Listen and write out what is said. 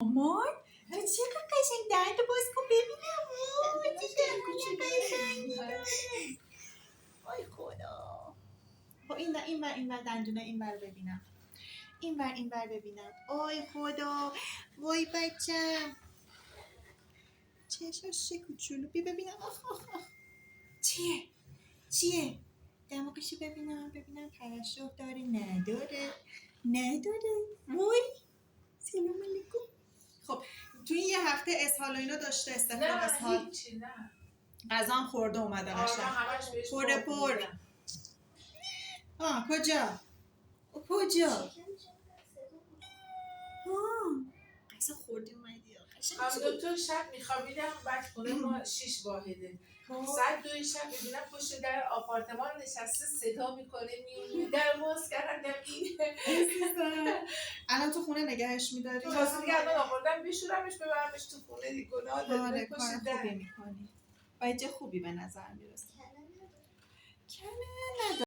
مامان تو چقدر قشنگ درد باز کن ببینم. وای چه قشنگی داره. وای خدا. با این بر دندونه این بر ببینم. این بر ببینم. وای خدا. وای بچم. چشاش چه کوچولو. ببینم. چیه؟ دماغشو ببینم ترشح داره نداره. وای سلام علیکم. خب توی یه هفته اسهال و اینا داشته استفاده اسهال؟ هیچی نه. غذا هم خورده اومده قشنگ. همش بهش پر. کجا؟ غذا خوردی اومدی قشنگ. دکتر شب میخوابیدم بعد خونه ما 6 واحده. ساعت 2 شب ببینم پشت در آپارتمان نشسته صدا میکنه میونه در باز کردم اینه. الان تو خونه نگهش میداری؟ تو واسه دیگه الان آوردم بشورمش ببرمش تو خونه دیگه گناه داره. کار خوبی میکنی. با جه خوبی به نظر میرسه. کنه نداره.